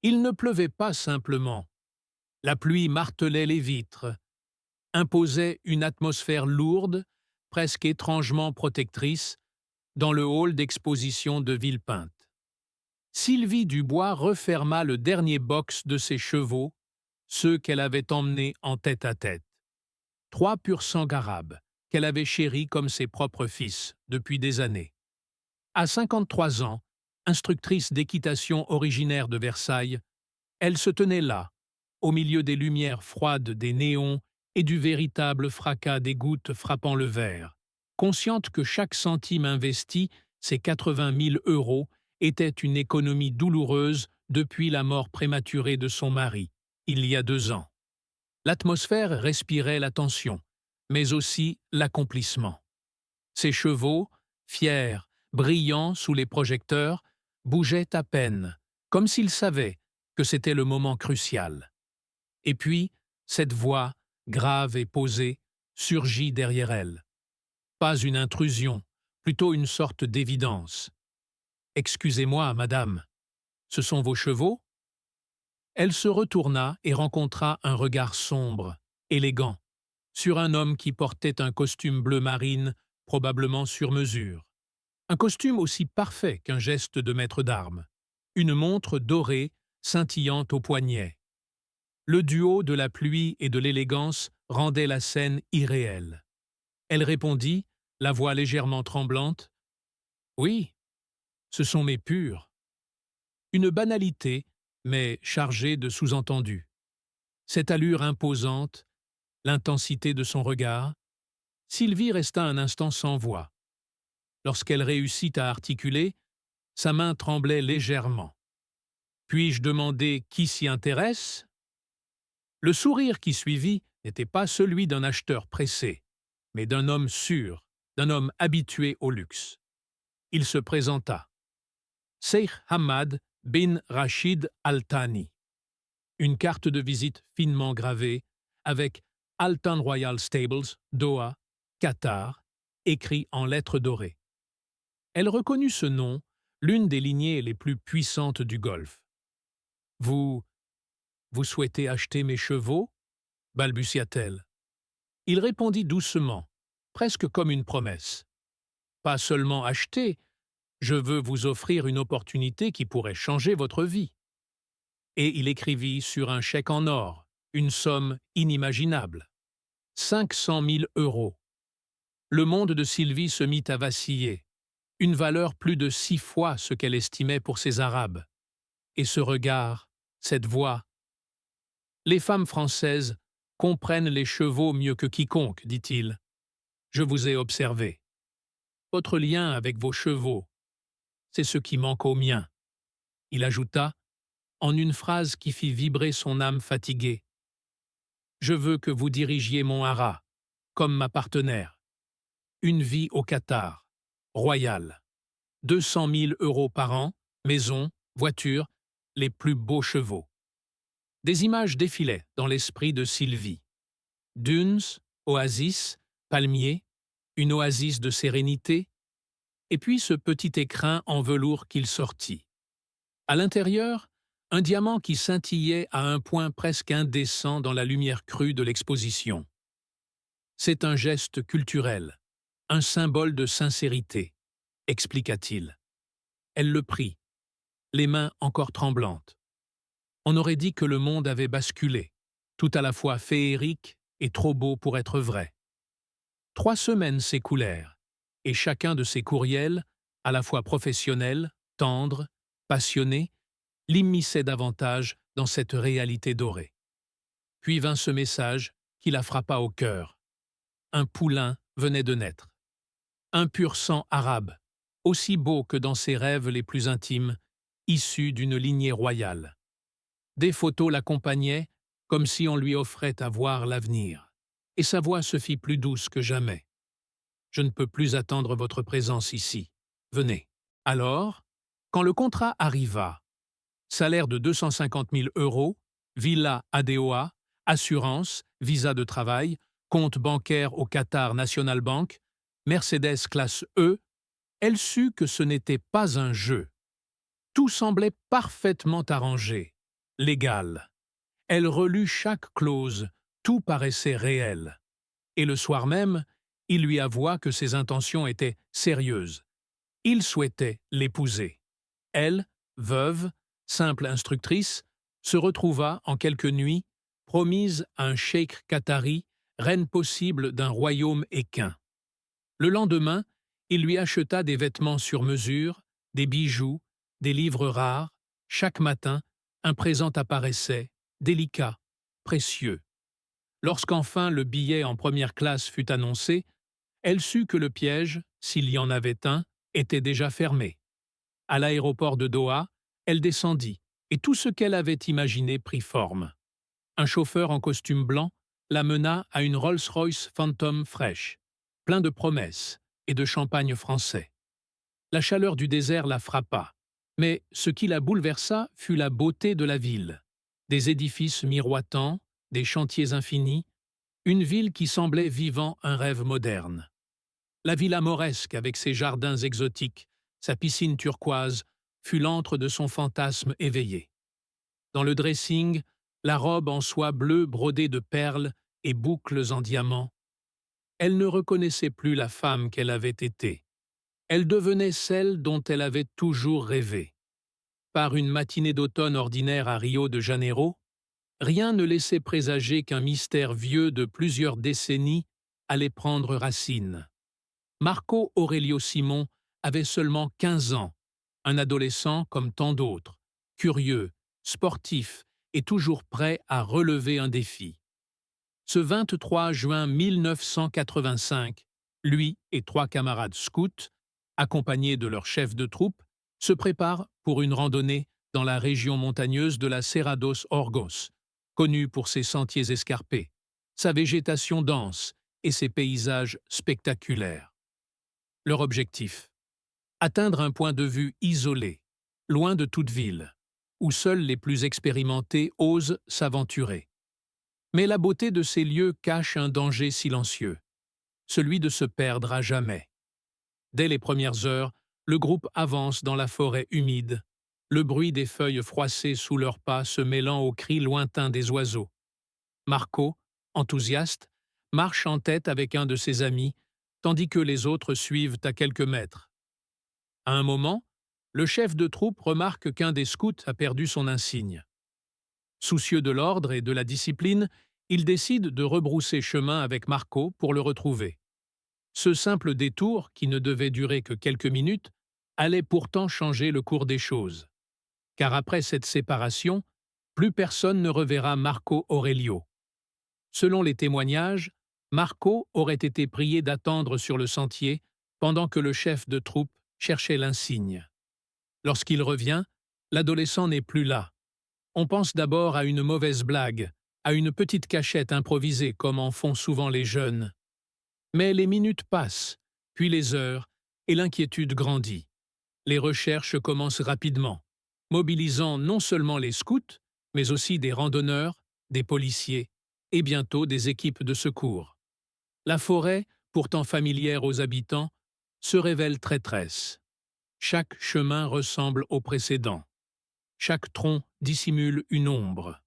Il ne pleuvait pas simplement. La pluie martelait les vitres, imposait une atmosphère lourde, presque étrangement protectrice, dans le hall d'exposition de Villepinte. Sylvie Dubois referma le dernier box de ses chevaux, ceux qu'elle avait emmenés en tête-à-tête. 3 pur-sang arabes, qu'elle avait chéris comme ses propres fils depuis des années. À 53 ans, instructrice d'équitation originaire de Versailles, elle se tenait là, au milieu des lumières froides des néons et du véritable fracas des gouttes frappant le verre, consciente que chaque centime investi, ses 80 000 euros, était une économie douloureuse depuis la mort prématurée de son mari, il y a 2 ans. L'atmosphère respirait la tension, mais aussi l'accomplissement. Ses chevaux, fiers, brillants sous les projecteurs, bougeaient à peine, comme s'ils savaient que c'était le moment crucial. Et puis, cette voix, grave et posée, surgit derrière elle. Pas une intrusion, plutôt une sorte d'évidence. « Excusez-moi, madame, ce sont vos chevaux ?» Elle se retourna et rencontra un regard sombre, élégant, sur un homme qui portait un costume bleu marine, probablement sur mesure. Un costume aussi parfait qu'un geste de maître d'armes. Une montre dorée, scintillante au poignet. Le duo de la pluie et de l'élégance rendait la scène irréelle. Elle répondit, la voix légèrement tremblante, « Oui, ce sont mes purs. » Une banalité, mais chargée de sous-entendus. Cette allure imposante, l'intensité de son regard, Sylvie resta un instant sans voix. Lorsqu'elle réussit à articuler, sa main tremblait légèrement. « Puis-je demander qui s'y intéresse ?» Le sourire qui suivit n'était pas celui d'un acheteur pressé, mais d'un homme sûr, d'un homme habitué au luxe. Il se présenta. Cheikh Hamad bin Rachid Al Thani. Une carte de visite finement gravée, avec Altan Royal Stables, Doha, Qatar, écrit en lettres dorées. Elle reconnut ce nom, l'une des lignées les plus puissantes du Golfe. « Vous souhaitez acheter mes chevaux ?» balbutia-t-elle. Il répondit doucement, presque comme une promesse. « Pas seulement acheter, je veux vous offrir une opportunité qui pourrait changer votre vie. » Et il écrivit sur un chèque en or une somme inimaginable. 500 000 euros. Le monde de Sylvie se mit à vaciller, une valeur plus de 6 fois ce qu'elle estimait pour ses Arabes. Et ce regard, cette voix. « Les femmes françaises comprennent les chevaux mieux que quiconque, dit-il. Je vous ai observé. Votre lien avec vos chevaux, c'est ce qui manque au mien. » Il ajouta, en une phrase qui fit vibrer son âme fatiguée. « Je veux que vous dirigiez mon haras, comme ma partenaire. Une vie au Qatar, royale. 200 000 euros par an, maison, voiture, les plus beaux chevaux. » Des images défilaient dans l'esprit de Sylvie. Dunes, oasis, palmiers, une oasis de sérénité, et puis ce petit écrin en velours qu'il sortit. À l'intérieur, un diamant qui scintillait à un point presque indécent dans la lumière crue de l'exposition. C'est un geste culturel, un symbole de sincérité, expliqua-t-il. Elle le prit, les mains encore tremblantes. On aurait dit que le monde avait basculé, tout à la fois féerique et trop beau pour être vrai. 3 semaines s'écoulèrent, et chacun de ces courriels, à la fois professionnel, tendre, passionné, l'immisçait davantage dans cette réalité dorée. Puis vint ce message qui la frappa au cœur. Un poulain venait de naître. Un pur sang arabe, aussi beau que dans ses rêves les plus intimes, issu d'une lignée royale. Des photos l'accompagnaient, comme si on lui offrait à voir l'avenir. Et sa voix se fit plus douce que jamais. « Je ne peux plus attendre votre présence ici. Venez. » Alors, quand le contrat arriva, salaire de 250 000 euros, villa à Doha, assurance, visa de travail, compte bancaire au Qatar National Bank, Mercedes classe E, elle sut que ce n'était pas un jeu. Tout semblait parfaitement arrangé. légale. Elle relut chaque clause, tout paraissait réel. Et le soir même, il lui avoua que ses intentions étaient sérieuses. Il souhaitait l'épouser. Elle, veuve, simple instructrice, se retrouva en quelques nuits promise à un cheikh qatari, reine possible d'un royaume équin. Le lendemain, il lui acheta des vêtements sur mesure, des bijoux, des livres rares. Chaque matin, un présent apparaissait, délicat, précieux. Lorsqu'enfin le billet en première classe fut annoncé, elle sut que le piège, s'il y en avait un, était déjà fermé. À l'aéroport de Doha, elle descendit, et tout ce qu'elle avait imaginé prit forme. Un chauffeur en costume blanc la mena à une Rolls-Royce Phantom fraîche, plein de promesses et de champagne français. La chaleur du désert la frappa, mais ce qui la bouleversa fut la beauté de la ville. Des édifices miroitants, des chantiers infinis, une ville qui semblait vivant un rêve moderne. La villa mauresque avec ses jardins exotiques, sa piscine turquoise, fut l'antre de son fantasme éveillé. Dans le dressing, la robe en soie bleue brodée de perles et boucles en diamants, elle ne reconnaissait plus la femme qu'elle avait été. Elle devenait celle dont elle avait toujours rêvé. Par une matinée d'automne ordinaire à Rio de Janeiro, rien ne laissait présager qu'un mystère vieux de plusieurs décennies allait prendre racine. Marco Aurelio Simon avait seulement 15 ans, un adolescent comme tant d'autres, curieux, sportif et toujours prêt à relever un défi. Ce 23 juin 1985, lui et 3 camarades scouts, accompagnés de leur chef de troupe, se préparent pour une randonnée dans la région montagneuse de la Serra dos Orgos, connue pour ses sentiers escarpés, sa végétation dense et ses paysages spectaculaires. Leur objectif: atteindre un point de vue isolé, loin de toute ville, où seuls les plus expérimentés osent s'aventurer. Mais la beauté de ces lieux cache un danger silencieux, celui de se perdre à jamais. Dès les premières heures, le groupe avance dans la forêt humide, le bruit des feuilles froissées sous leurs pas se mêlant aux cris lointains des oiseaux. Marco, enthousiaste, marche en tête avec un de ses amis, tandis que les autres suivent à quelques mètres. À un moment, le chef de troupe remarque qu'un des scouts a perdu son insigne. Soucieux de l'ordre et de la discipline, il décide de rebrousser chemin avec Marco pour le retrouver. Ce simple détour, qui ne devait durer que quelques minutes, allait pourtant changer le cours des choses. Car après cette séparation, plus personne ne reverra Marco Aurelio. Selon les témoignages, Marco aurait été prié d'attendre sur le sentier pendant que le chef de troupe cherchait l'insigne. Lorsqu'il revient, l'adolescent n'est plus là. On pense d'abord à une mauvaise blague, à une petite cachette improvisée comme en font souvent les jeunes. Mais les minutes passent, puis les heures, et l'inquiétude grandit. Les recherches commencent rapidement, mobilisant non seulement les scouts, mais aussi des randonneurs, des policiers et bientôt des équipes de secours. La forêt, pourtant familière aux habitants, se révèle traîtresse. Chaque chemin ressemble au précédent. Chaque tronc dissimule une ombre.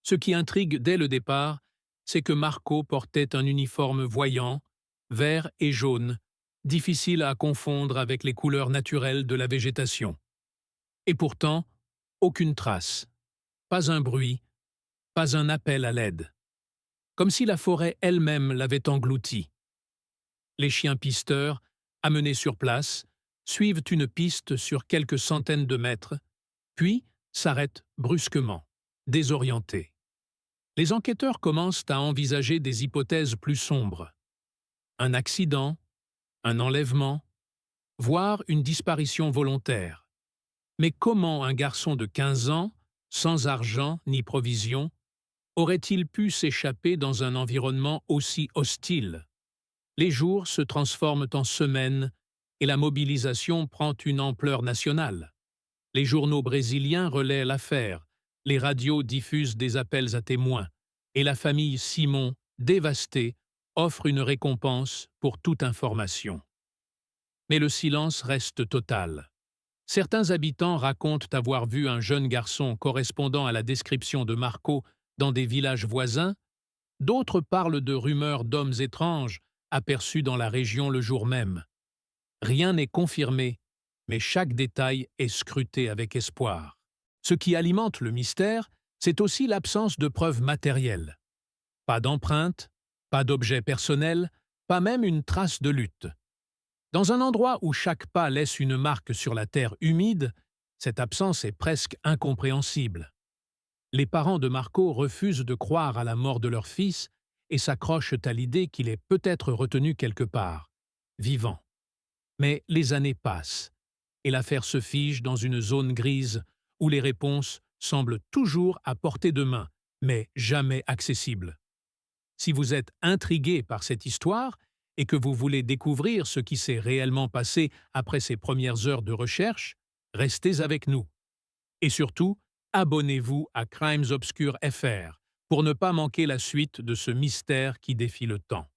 Ce qui intrigue dès le départ, c'est que Marco portait un uniforme voyant, vert et jaune, difficile à confondre avec les couleurs naturelles de la végétation. Et pourtant, aucune trace, pas un bruit, pas un appel à l'aide. Comme si la forêt elle-même l'avait englouti. Les chiens pisteurs, amenés sur place, suivent une piste sur quelques centaines de mètres, puis s'arrêtent brusquement, désorientés. Les enquêteurs commencent à envisager des hypothèses plus sombres. Un accident, un enlèvement, voire une disparition volontaire. Mais comment un garçon de 15 ans, sans argent ni provisions, aurait-il pu s'échapper dans un environnement aussi hostile? Les jours se transforment en semaines et la mobilisation prend une ampleur nationale. Les journaux brésiliens relaient l'affaire, les radios diffusent des appels à témoins, et la famille Simon, dévastée, offre une récompense pour toute information. Mais le silence reste total. Certains habitants racontent avoir vu un jeune garçon correspondant à la description de Marco dans des villages voisins, d'autres parlent de rumeurs d'hommes étranges aperçus dans la région le jour même. Rien n'est confirmé, mais chaque détail est scruté avec espoir. Ce qui alimente le mystère, c'est aussi l'absence de preuves matérielles. Pas d'empreintes, pas d'objets personnels, pas même une trace de lutte. Dans un endroit où chaque pas laisse une marque sur la terre humide, cette absence est presque incompréhensible. Les parents de Marco refusent de croire à la mort de leur fils et s'accrochent à l'idée qu'il est peut-être retenu quelque part, vivant. Mais les années passent, et l'affaire se fige dans une zone grise où les réponses semblent toujours à portée de main, mais jamais accessibles. Si vous êtes intrigué par cette histoire et que vous voulez découvrir ce qui s'est réellement passé après ces premières heures de recherche, restez avec nous. Et surtout, abonnez-vous à Crimes Obscurs FR pour ne pas manquer la suite de ce mystère qui défie le temps.